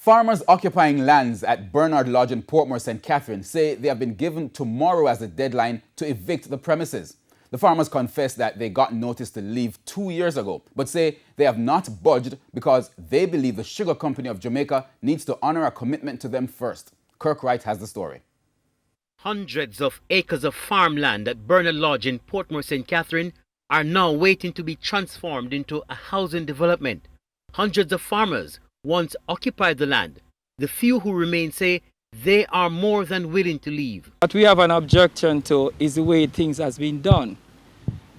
Farmers occupying lands at Bernard Lodge in Portmore, St. Catherine say they have been given tomorrow as the deadline to evict the premises. The farmers confess that they got notice to leave 2 years ago, but say they have not budged because they believe the Sugar Company of Jamaica needs to honor a commitment to them first. Kirk Wright has the story. Hundreds of acres of farmland at Bernard Lodge in Portmore, St. Catherine are now waiting to be transformed into a housing development. Hundreds of farmers once occupied the land. The few who remain say they are more than willing to leave. What we have an objection to is the way things has been done.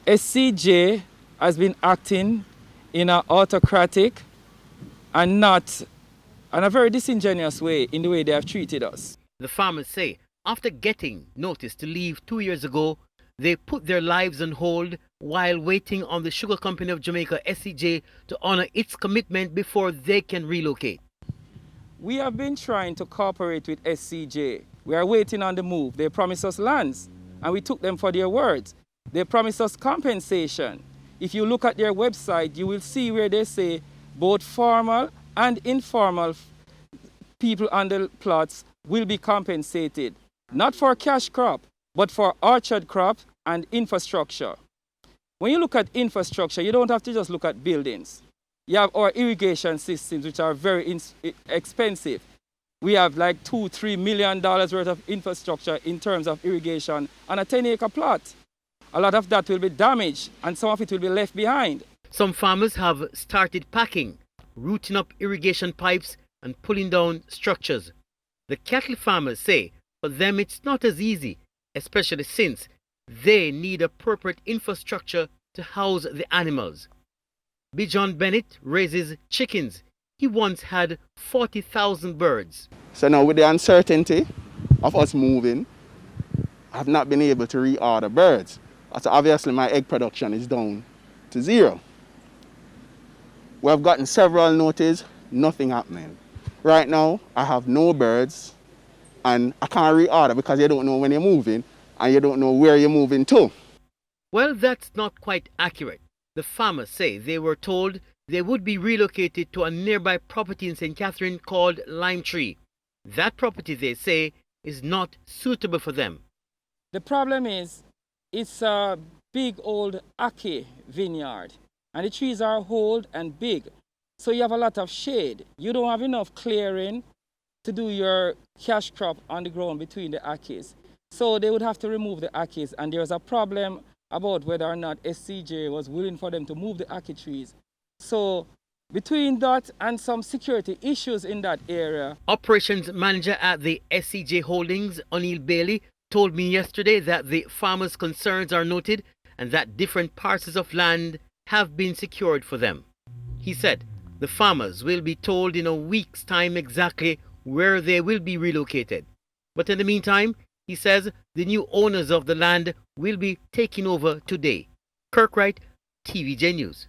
SCJ has been acting in an autocratic and not in a very disingenuous way in the way they have treated us. The farmers say after getting notice to leave 2 years ago, they put their lives on hold while waiting on the Sugar Company of Jamaica, SCJ, to honor its commitment before they can relocate. We have been trying to cooperate with SCJ. We are waiting on the move. They promised us lands, and we took them for their words. They promised us compensation. If you look at their website, you will see where they say both formal and informal people on the plots will be compensated, not for cash crop, but for orchard crop and infrastructure. When you look at infrastructure, you don't have to just look at buildings. You have our irrigation systems, which are very expensive. We have like $2-3 million worth of infrastructure in terms of irrigation on a 10-acre plot. A lot of that will be damaged, and some of it will be left behind. Some farmers have started packing, rooting up irrigation pipes and pulling down structures. The cattle farmers say for them it's not as easy, especially since they need appropriate infrastructure to house the animals. Bijon Bennett raises chickens. He once had 40,000 birds. So now with the uncertainty of us moving, I've not been able to reorder birds. So obviously my egg production is down to zero. We have gotten several notices, nothing happening. Right now, I have no birds and I can't reorder because you don't know when you're moving and you don't know where you're moving to. Well, that's not quite accurate. The farmers say they were told they would be relocated to a nearby property in St. Catherine called Lime Tree. That property, they say, is not suitable for them. The problem is, it's a big old ackee vineyard, and the trees are old and big, so you have a lot of shade. You don't have enough clearing to do your cash crop on the ground between the ackees. So they would have to remove the ackees, and there's a problem about whether or not SCJ was willing for them to move the ackee trees. So between that and some security issues in that area. Operations manager at the SCJ Holdings, O'Neill Bailey, told me yesterday that the farmers' concerns are noted and that different parcels of land have been secured for them. He said the farmers will be told in a week's time exactly where they will be relocated. But in the meantime, he says the new owners of the land will be taking over today. Kirk Wright, TVJ News.